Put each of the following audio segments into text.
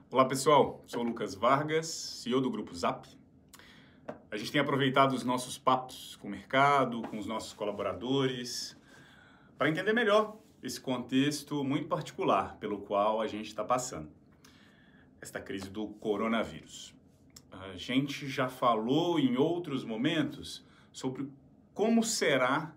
Olá pessoal, sou o Lucas Vargas, CEO do Grupo Zap. A gente tem aproveitado os nossos papos com o mercado, com os nossos colaboradores, para entender melhor esse contexto muito particular pelo qual a gente está passando, esta crise do coronavírus. A gente já falou em outros momentos sobre como será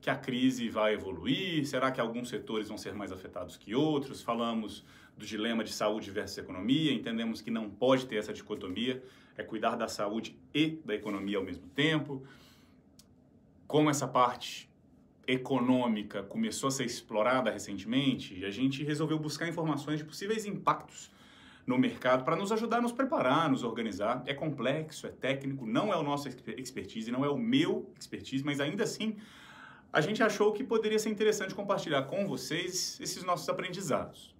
que a crise vai evoluir, será que alguns setores vão ser mais afetados que outros? Falamos do dilema de saúde versus economia, entendemos que não pode ter essa dicotomia, é cuidar da saúde e da economia ao mesmo tempo. Como essa parte econômica começou a ser explorada recentemente, a gente resolveu buscar informações de possíveis impactos no mercado para nos ajudar a nos preparar, nos organizar. É complexo, é técnico, não é o nosso expertise, não é o meu expertise, mas ainda assim a gente achou que poderia ser interessante compartilhar com vocês esses nossos aprendizados.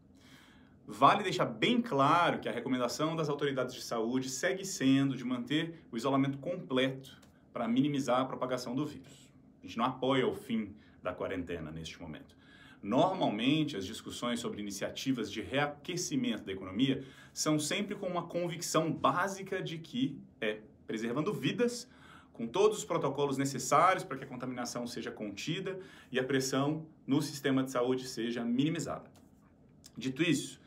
Vale deixar bem claro que a recomendação das autoridades de saúde segue sendo de manter o isolamento completo para minimizar a propagação do vírus. A gente não apoia o fim da quarentena neste momento. Normalmente, as discussões sobre iniciativas de reaquecimento da economia são sempre com uma convicção básica de que é preservando vidas, com todos os protocolos necessários para que a contaminação seja contida e a pressão no sistema de saúde seja minimizada. Dito isso,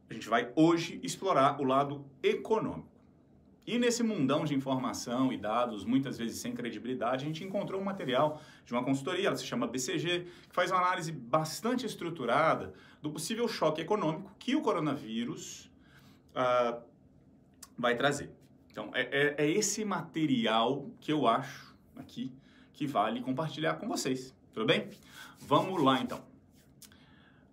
a gente vai hoje explorar o lado econômico. E nesse mundão de informação e dados, muitas vezes sem credibilidade, a gente encontrou um material de uma consultoria, ela se chama BCG, que faz uma análise bastante estruturada do possível choque econômico que o coronavírus vai trazer. Então, é esse material que eu acho aqui que vale compartilhar com vocês, tudo bem? Vamos lá, então.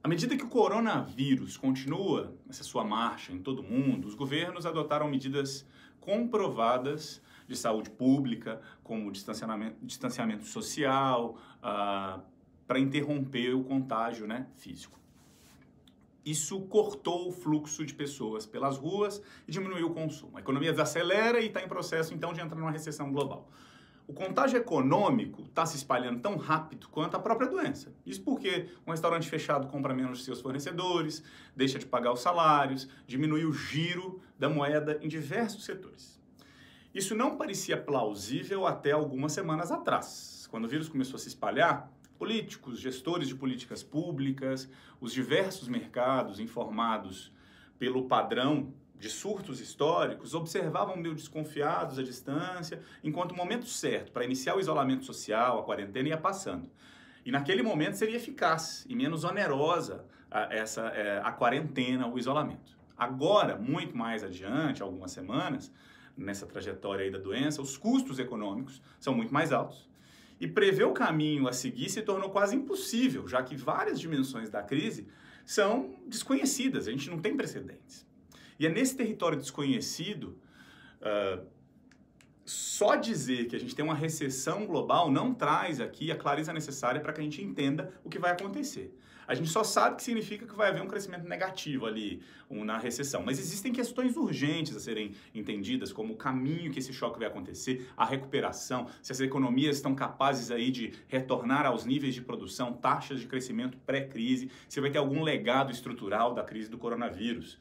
À medida que o coronavírus continua essa sua marcha em todo o mundo, os governos adotaram medidas comprovadas de saúde pública, como distanciamento social, para interromper o contágio, físico. Isso cortou o fluxo de pessoas pelas ruas e diminuiu o consumo. A economia desacelera e está em processo, então, de entrar numa recessão global. O contágio econômico está se espalhando tão rápido quanto a própria doença. Isso porque um restaurante fechado compra menos de seus fornecedores, deixa de pagar os salários, diminui o giro da moeda em diversos setores. Isso não parecia plausível até algumas semanas atrás. Quando o vírus começou a se espalhar, políticos, gestores de políticas públicas, os diversos mercados informados pelo padrão de surtos históricos observavam meio desconfiados à distância, enquanto o momento certo para iniciar o isolamento social, a quarentena, ia passando. E naquele momento seria eficaz e menos onerosa a quarentena, o isolamento. Agora, muito mais adiante, algumas semanas, nessa trajetória aí da doença, os custos econômicos são muito mais altos. E prever o caminho a seguir se tornou quase impossível, já que várias dimensões da crise são desconhecidas, a gente não tem precedentes. E é nesse território desconhecido, só dizer que a gente tem uma recessão global não traz aqui a clareza necessária para que a gente entenda o que vai acontecer. A gente só sabe que significa que vai haver um crescimento negativo ali na recessão. Mas existem questões urgentes a serem entendidas, como o caminho que esse choque vai acontecer, a recuperação, se as economias estão capazes aí de retornar aos níveis de produção, taxas de crescimento pré-crise, se vai ter algum legado estrutural da crise do coronavírus.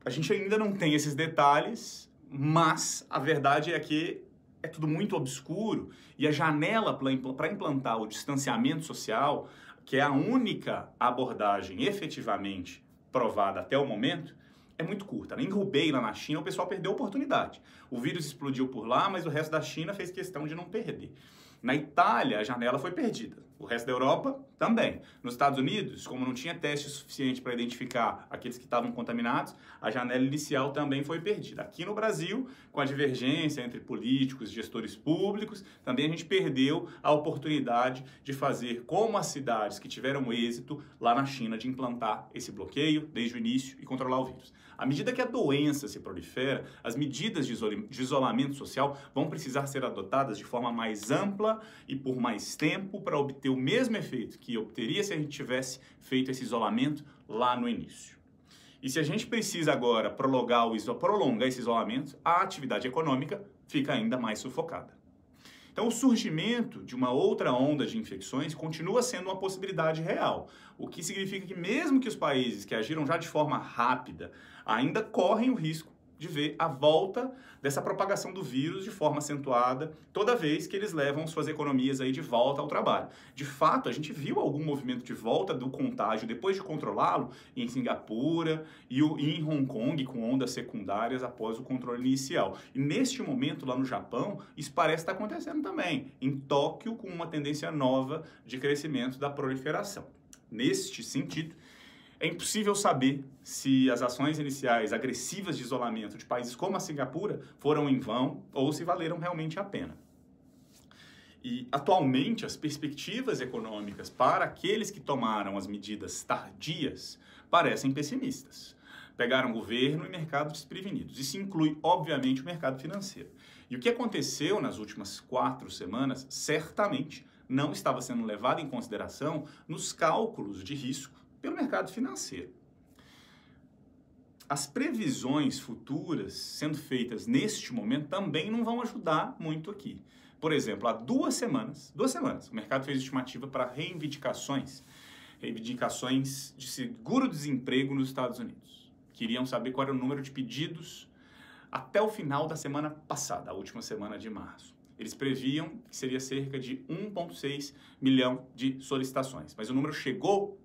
A gente ainda não tem esses detalhes, mas a verdade é que é tudo muito obscuro e a janela para implantar o distanciamento social, que é a única abordagem efetivamente provada até o momento, é muito curta. Em Hubei, lá na China, o pessoal perdeu a oportunidade. O vírus explodiu por lá, mas o resto da China fez questão de não perder. Na Itália, a janela foi perdida. O resto da Europa também. Nos Estados Unidos, como não tinha teste suficiente para identificar aqueles que estavam contaminados, a janela inicial também foi perdida. Aqui no Brasil, com a divergência entre políticos e gestores públicos, também a gente perdeu a oportunidade de fazer como as cidades que tiveram êxito lá na China de implantar esse bloqueio desde o início e controlar o vírus. À medida que a doença se prolifera, as medidas de isolamento social vão precisar ser adotadas de forma mais ampla e por mais tempo para obter o mesmo efeito que obteria se a gente tivesse feito esse isolamento lá no início. E se a gente precisa agora prolongar esse isolamento, a atividade econômica fica ainda mais sufocada. Então, o surgimento de uma outra onda de infecções continua sendo uma possibilidade real, o que significa que mesmo que os países que agiram já de forma rápida ainda correm o risco de ver a volta dessa propagação do vírus de forma acentuada toda vez que eles levam suas economias aí de volta ao trabalho. De fato, a gente viu algum movimento de volta do contágio depois de controlá-lo em Singapura e em Hong Kong com ondas secundárias após o controle inicial. E neste momento lá no Japão, isso parece estar acontecendo também, em Tóquio com uma tendência nova de crescimento da proliferação. Neste sentido, é impossível saber se as ações iniciais agressivas de isolamento de países como a Singapura foram em vão ou se valeram realmente a pena. E, atualmente, as perspectivas econômicas para aqueles que tomaram as medidas tardias parecem pessimistas. Pegaram governo e mercado desprevenidos. Isso inclui, obviamente, o mercado financeiro. E o que aconteceu nas últimas 4 semanas, certamente, não estava sendo levado em consideração nos cálculos de risco pelo mercado financeiro. As previsões futuras sendo feitas neste momento também não vão ajudar muito aqui. Por exemplo, há 2 semanas, o mercado fez estimativa para reivindicações de seguro-desemprego nos Estados Unidos. Queriam saber qual era o número de pedidos até o final da semana passada, a última semana de março. Eles previam que seria cerca de 1,6 milhão de solicitações, mas o número chegou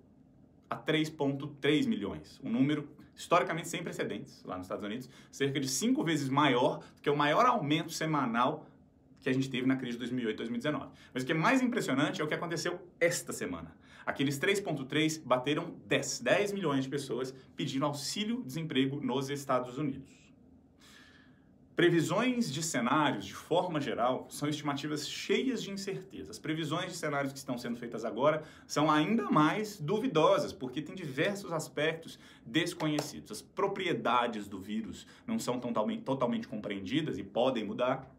a 3,3 milhões, um número historicamente sem precedentes lá nos Estados Unidos, cerca de 5 vezes maior do que o maior aumento semanal que a gente teve na crise de 2008 e 2019. Mas o que é mais impressionante é o que aconteceu esta semana. Aqueles 3,3 bateram 10 milhões de pessoas pedindo auxílio-desemprego nos Estados Unidos. Previsões de cenários, de forma geral, são estimativas cheias de incerteza. As previsões de cenários que estão sendo feitas agora são ainda mais duvidosas, porque tem diversos aspectos desconhecidos. As propriedades do vírus não são totalmente compreendidas e podem mudar.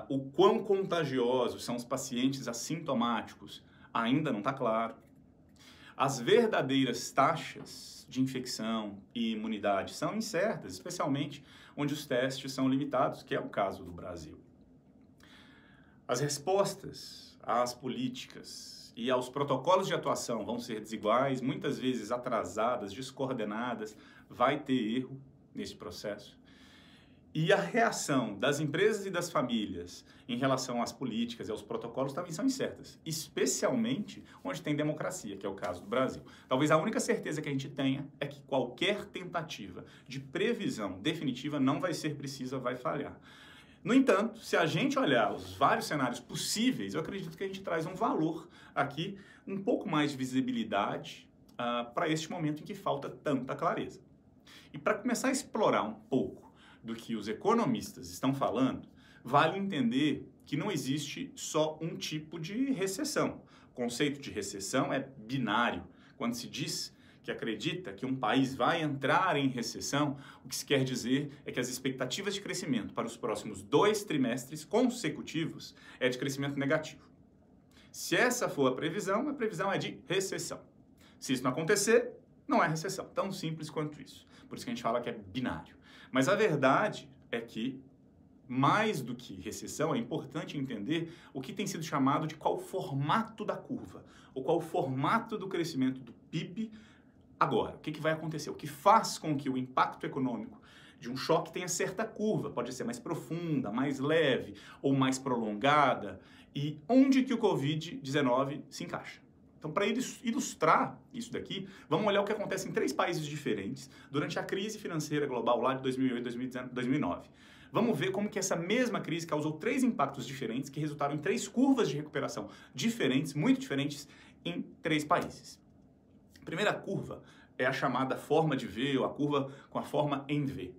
O quão contagiosos são os pacientes assintomáticos ainda não está claro. As verdadeiras taxas de infecção e imunidade são incertas, especialmente onde os testes são limitados, que é o caso do Brasil. As respostas às políticas e aos protocolos de atuação vão ser desiguais, muitas vezes atrasadas, descoordenadas, vai ter erro nesse processo. E a reação das empresas e das famílias em relação às políticas e aos protocolos também são incertas, especialmente onde tem democracia, que é o caso do Brasil. Talvez a única certeza que a gente tenha é que qualquer tentativa de previsão definitiva não vai ser precisa, vai falhar. No entanto, se a gente olhar os vários cenários possíveis, eu acredito que a gente traz um valor aqui, um pouco mais de visibilidade para este momento em que falta tanta clareza. E para começar a explorar um pouco do que os economistas estão falando, vale entender que não existe só um tipo de recessão. O conceito de recessão é binário. Quando se diz que acredita que um país vai entrar em recessão, o que se quer dizer é que as expectativas de crescimento para os próximos 2 trimestres consecutivos é de crescimento negativo. Se essa for a previsão é de recessão. Se isso não acontecer, não é recessão. Tão simples quanto isso. Por isso que a gente fala que é binário. Mas a verdade é que, mais do que recessão, é importante entender o que tem sido chamado de qual o formato da curva, ou qual o formato do crescimento do PIB agora. O que vai acontecer? O que faz com que o impacto econômico de um choque tenha certa curva, pode ser mais profunda, mais leve ou mais prolongada, e onde que o Covid-19 se encaixa. Então, para ilustrar isso daqui, vamos olhar o que acontece em 3 países diferentes durante a crise financeira global lá de 2008, 2009. Vamos ver como que essa mesma crise causou 3 impactos diferentes que resultaram em 3 curvas de recuperação diferentes, muito diferentes, em 3 países. A primeira curva é a chamada forma de V, ou a curva com a forma em V.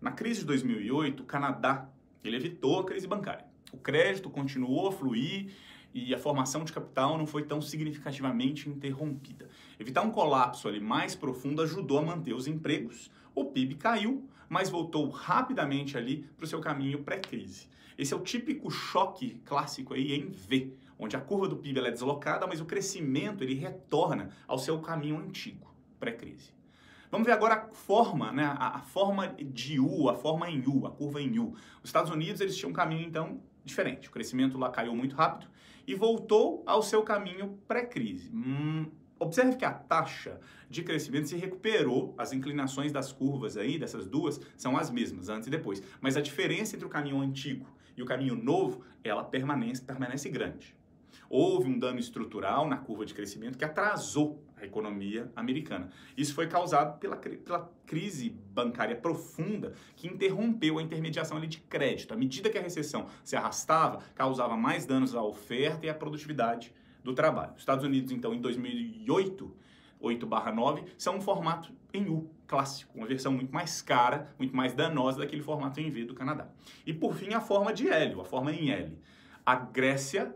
Na crise de 2008, o Canadá ele evitou a crise bancária. O crédito continuou a fluir e a formação de capital não foi tão significativamente interrompida. Evitar um colapso ali mais profundo ajudou a manter os empregos. O PIB caiu, mas voltou rapidamente ali para o seu caminho pré-crise. Esse é o típico choque clássico aí em V, onde a curva do PIB ela é deslocada, mas o crescimento ele retorna ao seu caminho antigo, pré-crise. Vamos ver agora a forma, né? A forma de U, a forma em U, a curva em U. Os Estados Unidos eles tinham um caminho, então, diferente. O crescimento lá caiu muito rápido e voltou ao seu caminho pré-crise. Observe que a taxa de crescimento se recuperou, as inclinações das curvas aí, dessas duas, são as mesmas, antes e depois. Mas a diferença entre o caminho antigo e o caminho novo, ela permanece grande. Houve um dano estrutural na curva de crescimento que atrasou a economia americana. Isso foi causado pela crise bancária profunda que interrompeu a intermediação ali de crédito. À medida que a recessão se arrastava, causava mais danos à oferta e à produtividade do trabalho. Os Estados Unidos, então, em 2008, 8/9, são um formato em U clássico, uma versão muito mais cara, muito mais danosa daquele formato em V do Canadá. E, por fim, a forma de L, a forma em L. A Grécia,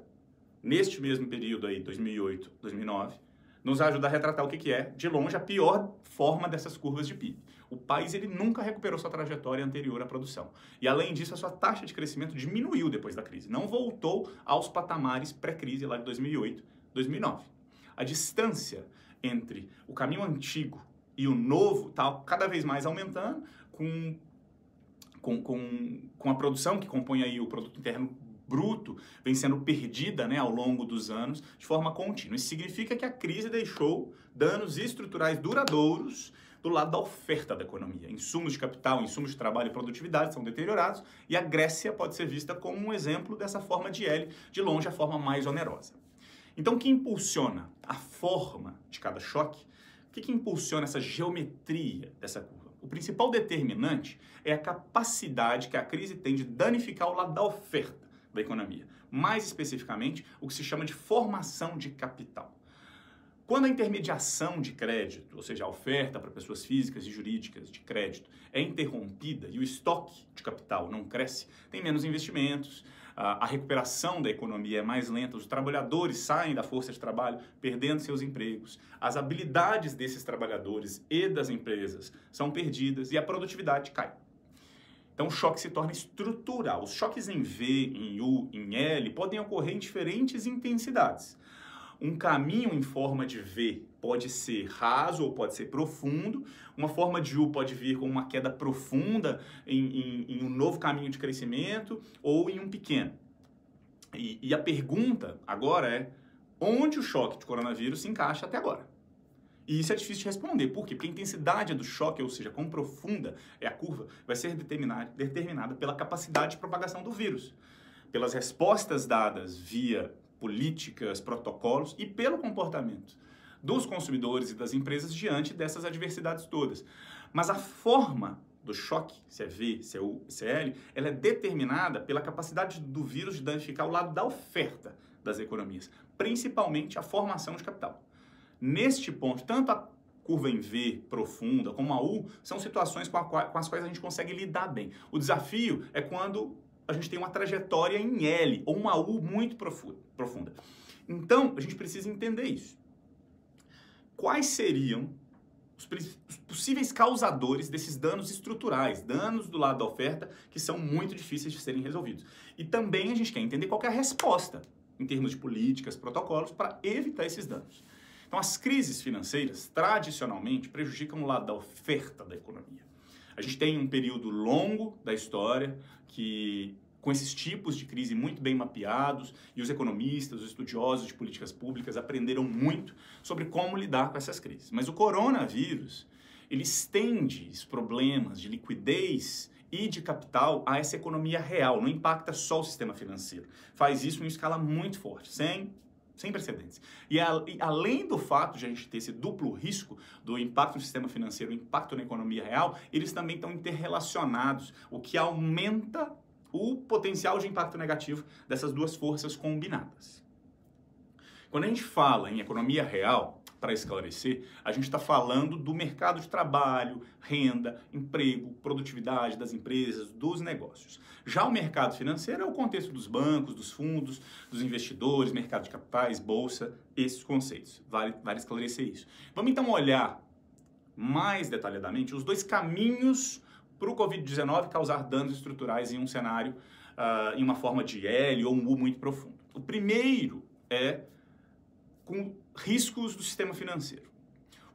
neste mesmo período aí, 2008, 2009, nos ajuda a retratar o que é, de longe, a pior forma dessas curvas de PIB. O país ele nunca recuperou sua trajetória anterior à produção. E, além disso, a sua taxa de crescimento diminuiu depois da crise. Não voltou aos patamares pré-crise lá de 2008, 2009. A distância entre o caminho antigo e o novo está cada vez mais aumentando com a produção que compõe aí o produto interno bruto vem sendo perdida, né, ao longo dos anos de forma contínua. Isso significa que a crise deixou danos estruturais duradouros do lado da oferta da economia. Insumos de capital, insumos de trabalho e produtividade são deteriorados e a Grécia pode ser vista como um exemplo dessa forma de L, de longe a forma mais onerosa. Então, o que impulsiona a forma de cada choque? O que impulsiona essa geometria dessa curva? O principal determinante é a capacidade que a crise tem de danificar o lado da oferta da economia. Mais especificamente, o que se chama de formação de capital. Quando a intermediação de crédito, ou seja, a oferta para pessoas físicas e jurídicas de crédito, é interrompida e o estoque de capital não cresce, tem menos investimentos, a recuperação da economia é mais lenta, os trabalhadores saem da força de trabalho perdendo seus empregos, as habilidades desses trabalhadores e das empresas são perdidas e a produtividade cai. Então o choque se torna estrutural. Os choques em V, em U, em L podem ocorrer em diferentes intensidades. Um caminho em forma de V pode ser raso ou pode ser profundo. Uma forma de U pode vir com uma queda profunda em um novo caminho de crescimento ou em um pequeno. E a pergunta agora é, onde o choque de coronavírus se encaixa até agora? E isso é difícil de responder. Por quê? Porque a intensidade do choque, ou seja, quão profunda é a curva, vai ser determinada pela capacidade de propagação do vírus, pelas respostas dadas via políticas, protocolos e pelo comportamento dos consumidores e das empresas diante dessas adversidades todas. Mas a forma do choque, se é V, se é U, se é L, ela é determinada pela capacidade do vírus de danificar o lado da oferta das economias, principalmente a formação de capital. Neste ponto, tanto a curva em V profunda como a U são situações com as quais a gente consegue lidar bem. O desafio é quando a gente tem uma trajetória em L ou uma U muito profunda. Então, a gente precisa entender isso. Quais seriam os possíveis causadores desses danos estruturais, danos do lado da oferta, que são muito difíceis de serem resolvidos? E também a gente quer entender qual que é a resposta, em termos de políticas, protocolos, para evitar esses danos. Então, as crises financeiras, tradicionalmente, prejudicam o lado da oferta da economia. A gente tem um período longo da história que, com esses tipos de crise muito bem mapeados, e os economistas, os estudiosos de políticas públicas aprenderam muito sobre como lidar com essas crises. Mas o coronavírus, ele estende os problemas de liquidez e de capital a essa economia real, não impacta só o sistema financeiro. Faz isso em escala muito forte, sem precedentes. E além do fato de a gente ter esse duplo risco do impacto no sistema financeiro e impacto na economia real, eles também estão interrelacionados, o que aumenta o potencial de impacto negativo dessas duas forças combinadas. Quando a gente fala em economia real, para esclarecer, a gente está falando do mercado de trabalho, renda, emprego, produtividade das empresas, dos negócios. Já o mercado financeiro é o contexto dos bancos, dos fundos, dos investidores, mercado de capitais, bolsa, esses conceitos. Vale esclarecer isso. Vamos então olhar mais detalhadamente os dois caminhos para o Covid-19 causar danos estruturais em um cenário, em uma forma de L ou um U muito profundo. O primeiro é com riscos do sistema financeiro.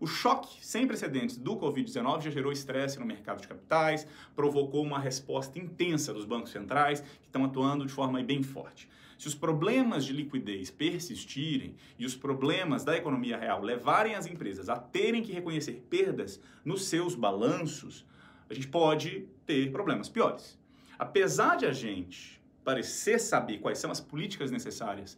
O choque sem precedentes do Covid-19 já gerou estresse no mercado de capitais, provocou uma resposta intensa dos bancos centrais, que estão atuando de forma bem forte. Se os problemas de liquidez persistirem e os problemas da economia real levarem as empresas a terem que reconhecer perdas nos seus balanços, a gente pode ter problemas piores. Apesar de a gente parecer saber quais são as políticas necessárias,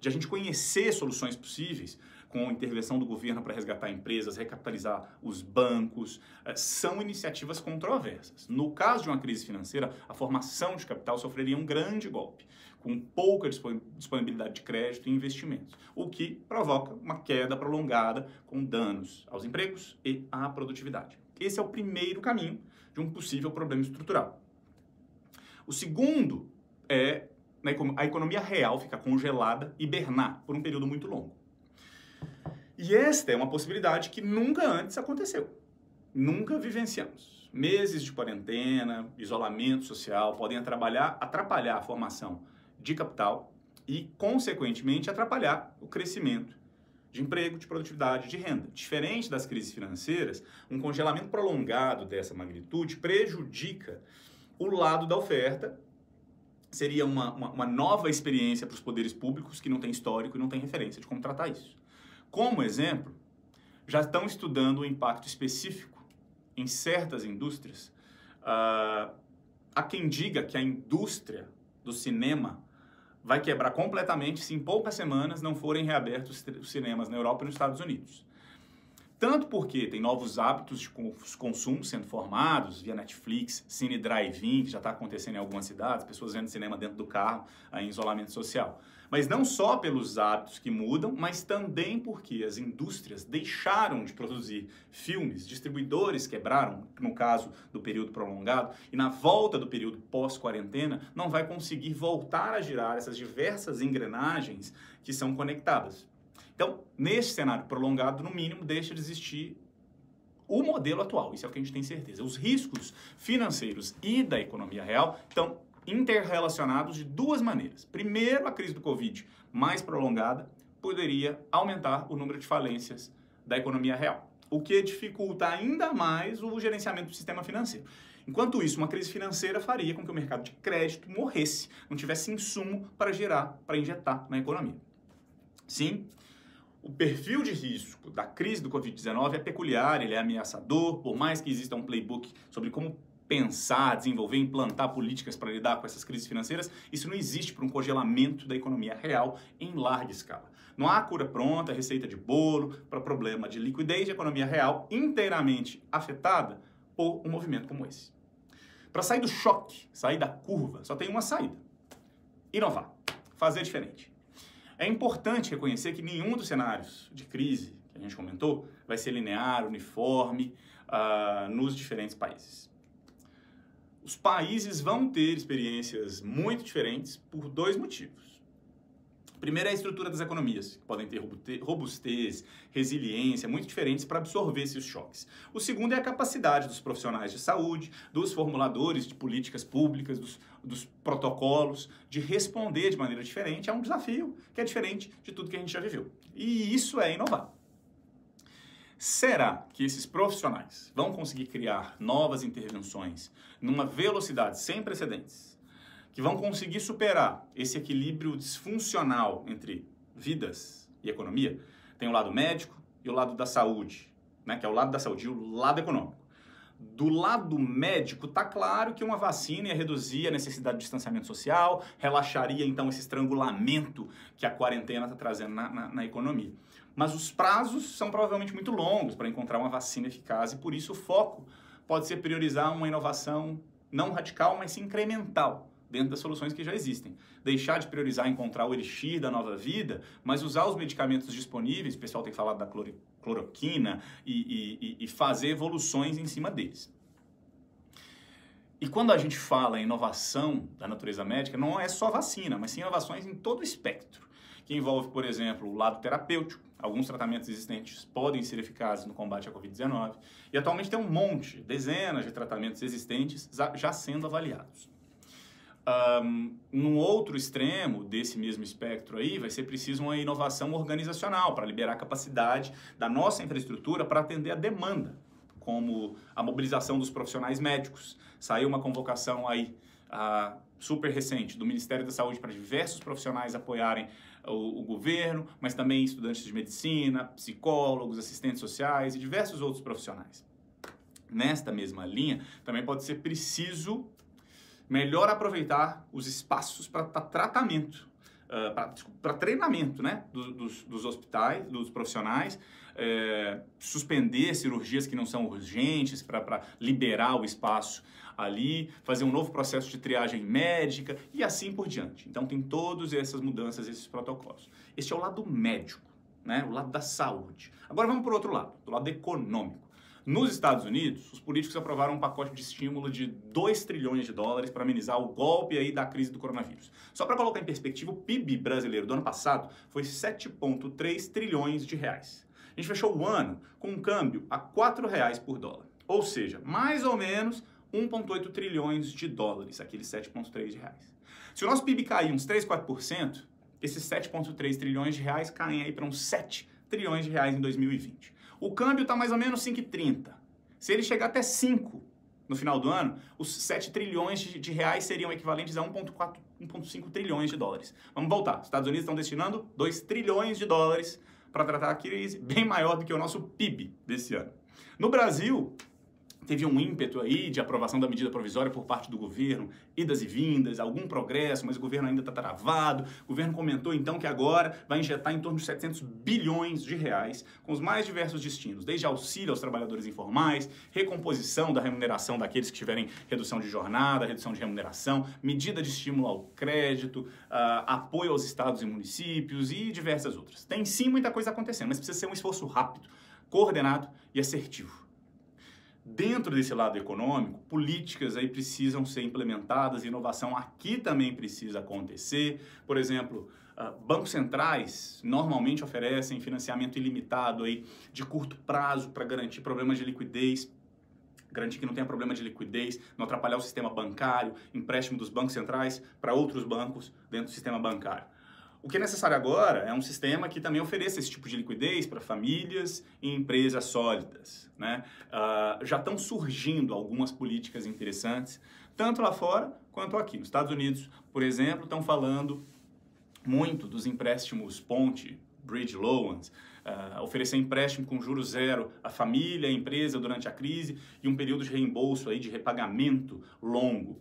de a gente conhecer soluções possíveis, com a intervenção do governo para resgatar empresas, recapitalizar os bancos, são iniciativas controversas. No caso de uma crise financeira, a formação de capital sofreria um grande golpe, com pouca disponibilidade de crédito e investimentos, o que provoca uma queda prolongada com danos aos empregos e à produtividade. Esse é o primeiro caminho de um possível problema estrutural. O segundo é a economia real ficar congelada, hibernar por um período muito longo. E esta é uma possibilidade que nunca antes aconteceu. Nunca vivenciamos. Meses de quarentena, isolamento social podem atrapalhar a formação de capital e, consequentemente, atrapalhar o crescimento de emprego, de produtividade, de renda. Diferente das crises financeiras, um congelamento prolongado dessa magnitude prejudica o lado da oferta. Seria uma nova experiência para os poderes públicos que não tem histórico e não tem referência de como tratar isso. Como exemplo, já estão estudando o impacto específico em certas indústrias. Há quem diga que a indústria do cinema vai quebrar completamente se em poucas semanas não forem reabertos os cinemas na Europa e nos Estados Unidos. Tanto porque tem novos hábitos de consumo sendo formados via Netflix, Cine Drive-In, que já está acontecendo em algumas cidades, pessoas vendo cinema dentro do carro, em isolamento social. Mas não só pelos hábitos que mudam, mas também porque as indústrias deixaram de produzir filmes, distribuidores quebraram, no caso do período prolongado, e na volta do período pós-quarentena não vai conseguir voltar a girar essas diversas engrenagens que são conectadas. Então, neste cenário prolongado, no mínimo, deixa de existir o modelo atual. Isso é o que a gente tem certeza. Os riscos financeiros e da economia real estão interrelacionados de duas maneiras. Primeiro, a crise do Covid mais prolongada poderia aumentar o número de falências da economia real, o que dificulta ainda mais o gerenciamento do sistema financeiro. Enquanto isso, uma crise financeira faria com que o mercado de crédito morresse, não tivesse insumo para gerar, para injetar na economia. Sim, o perfil de risco da crise do Covid-19 é peculiar, ele é ameaçador, por mais que exista um playbook sobre como pensar, desenvolver, implantar políticas para lidar com essas crises financeiras, isso não existe para um congelamento da economia real em larga escala. Não há cura pronta, receita de bolo para problema de liquidez de economia real inteiramente afetada por um movimento como esse. Para sair do choque, sair da curva, só tem uma saída: inovar, fazer diferente. É importante reconhecer que nenhum dos cenários de crise que a gente comentou vai ser linear, uniforme nos diferentes países. Os países vão ter experiências muito diferentes por dois motivos. Primeiro é a estrutura das economias, que podem ter robustez, resiliência, muito diferentes para absorver esses choques. O segundo é a capacidade dos profissionais de saúde, dos formuladores de políticas públicas, dos protocolos, de responder de maneira diferente a um desafio que é diferente de tudo que a gente já viveu. E isso é inovar. Será que esses profissionais vão conseguir criar novas intervenções numa velocidade sem precedentes, que vão conseguir superar esse equilíbrio disfuncional entre vidas e economia? Tem o lado médico e o lado da saúde, né, que é o lado da saúde e o lado econômico. Do lado médico, está claro que uma vacina ia reduzir a necessidade de distanciamento social, relaxaria então esse estrangulamento que a quarentena está trazendo na economia. Mas os prazos são provavelmente muito longos para encontrar uma vacina eficaz e por isso o foco pode ser priorizar uma inovação não radical, mas sim incremental dentro das soluções que já existem. Deixar de priorizar encontrar o elixir da nova vida, mas usar os medicamentos disponíveis, o pessoal tem falado da cloroquina, e fazer evoluções em cima deles. E quando a gente fala em inovação da natureza médica, não é só vacina, mas sim inovações em todo o espectro, que envolve, por exemplo, o lado terapêutico. Alguns tratamentos existentes podem ser eficazes no combate à Covid-19 e atualmente tem um monte, dezenas de tratamentos existentes já sendo avaliados. Num outro extremo desse mesmo espectro aí, vai ser preciso uma inovação organizacional para liberar a capacidade da nossa infraestrutura para atender a demanda, como a mobilização dos profissionais médicos. Saiu uma convocação aí super recente do Ministério da Saúde para diversos profissionais apoiarem o governo, mas também estudantes de medicina, psicólogos, assistentes sociais e diversos outros profissionais. Nesta mesma linha, também pode ser preciso melhor aproveitar os espaços para tratamento, para treinamento, né, dos hospitais, dos profissionais, suspender cirurgias que não são urgentes para liberar o espaço ali, fazer um novo processo de triagem médica e assim por diante. Então tem todas essas mudanças, esses protocolos. Este é o lado médico, né, o lado da saúde. Agora vamos para o outro lado, do lado econômico. Nos Estados Unidos, os políticos aprovaram um pacote de estímulo de 2 trilhões de dólares para amenizar o golpe aí da crise do coronavírus. Só para colocar em perspectiva, o PIB brasileiro do ano passado foi 7,3 trilhões de reais. A gente fechou o ano com um câmbio a R$ 4,00 por dólar. Ou seja, mais ou menos 1,8 trilhões de dólares, aqueles 7,3 de reais. Se o nosso PIB cair uns 3, 4%, esses 7,3 trilhões de reais caem aí para uns 7 trilhões de reais em 2020. O câmbio está mais ou menos 5,30. Se ele chegar até 5 no final do ano, os 7 trilhões de reais seriam equivalentes a 1,5 trilhões de dólares. Vamos voltar. Os Estados Unidos estão destinando 2 trilhões de dólares para tratar a crise, bem maior do que o nosso PIB desse ano. No Brasil, teve um ímpeto aí de aprovação da medida provisória por parte do governo, idas e vindas, algum progresso, mas o governo ainda está travado. O governo comentou então que agora vai injetar em torno de 700 bilhões de reais com os mais diversos destinos, desde auxílio aos trabalhadores informais, recomposição da remuneração daqueles que tiverem redução de jornada, redução de remuneração, medida de estímulo ao crédito, apoio aos estados e municípios e diversas outras. Tem sim muita coisa acontecendo, mas precisa ser um esforço rápido, coordenado e assertivo. Dentro desse lado econômico, políticas aí precisam ser implementadas, inovação aqui também precisa acontecer. Por exemplo, bancos centrais normalmente oferecem financiamento ilimitado aí de curto prazo para garantir problemas de liquidez, garantir que não tenha problema de liquidez, não atrapalhar o sistema bancário, empréstimo dos bancos centrais para outros bancos dentro do sistema bancário. O que é necessário agora é um sistema que também ofereça esse tipo de liquidez para famílias e empresas sólidas, né? Já estão surgindo algumas políticas interessantes, tanto lá fora quanto aqui. Nos Estados Unidos, por exemplo, estão falando muito dos empréstimos ponte, bridge loans, oferecer empréstimo com juros zero à família, à empresa durante a crise e um período de reembolso aí, de repagamento longo,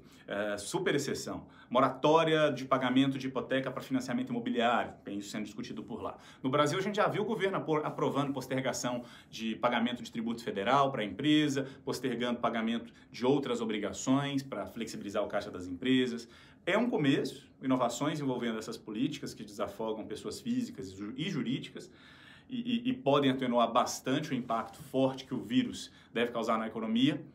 super exceção. Moratória de pagamento de hipoteca para financiamento imobiliário, tem isso sendo discutido por lá. No Brasil, a gente já viu o governo aprovando postergação de pagamento de tributo federal para a empresa, postergando pagamento de outras obrigações para flexibilizar o caixa das empresas. É um começo, inovações envolvendo essas políticas que desafogam pessoas físicas e jurídicas e podem atenuar bastante o impacto forte que o vírus deve causar na economia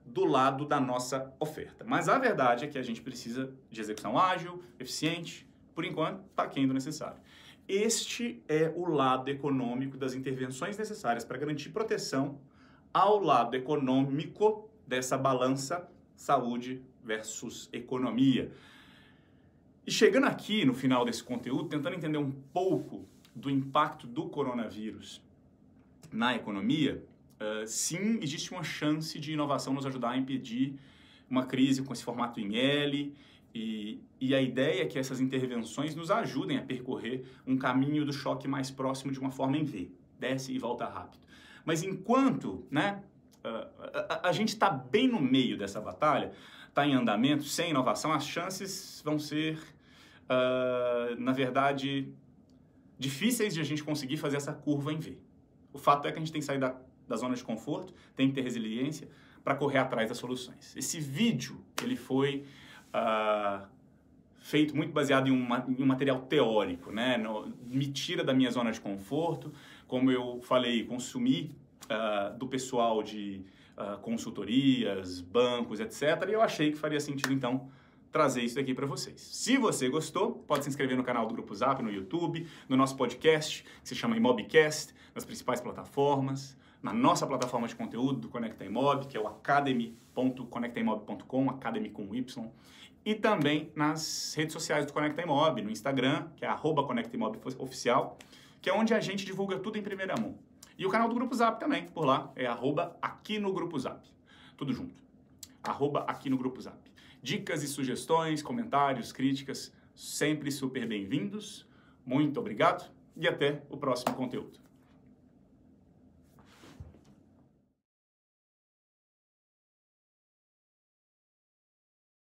do lado da nossa oferta. Mas a verdade é que a gente precisa de execução ágil, eficiente, por enquanto está aquém do necessário. Este é o lado econômico das intervenções necessárias para garantir proteção ao lado econômico dessa balança saúde versus economia. E chegando aqui no final desse conteúdo, tentando entender um pouco do impacto do coronavírus na economia, sim, existe uma chance de inovação nos ajudar a impedir uma crise com esse formato em L, e a ideia é que essas intervenções nos ajudem a percorrer um caminho do choque mais próximo de uma forma em V, desce e volta rápido. Mas enquanto, né, a gente está bem no meio dessa batalha, está em andamento, sem inovação, as chances vão ser, na verdade, difíceis de a gente conseguir fazer essa curva em V. O fato é que a gente tem que sair da zona de conforto, tem que ter resiliência para correr atrás das soluções. Esse vídeo, ele foi feito muito baseado em um material teórico, né? Me tira da minha zona de conforto, como eu falei, consumi do pessoal de consultorias, bancos, etc. E eu achei que faria sentido, então, trazer isso aqui para vocês. Se você gostou, pode se inscrever no canal do Grupo Zap, no YouTube, no nosso podcast, que se chama Imobcast, nas principais plataformas, na nossa plataforma de conteúdo do Conecta Imob, que é o Academy www.conectaimob.com, Academy com Y, e também nas redes sociais do Conecta Imob, no Instagram, que é @conectaimoboficial, que é onde a gente divulga tudo em primeira mão. E o canal do Grupo Zap também, por lá, é @aqui no Grupo Zap. Tudo junto. @aqui no Grupo Zap. Dicas e sugestões, comentários, críticas, sempre super bem-vindos. Muito obrigado e até o próximo conteúdo.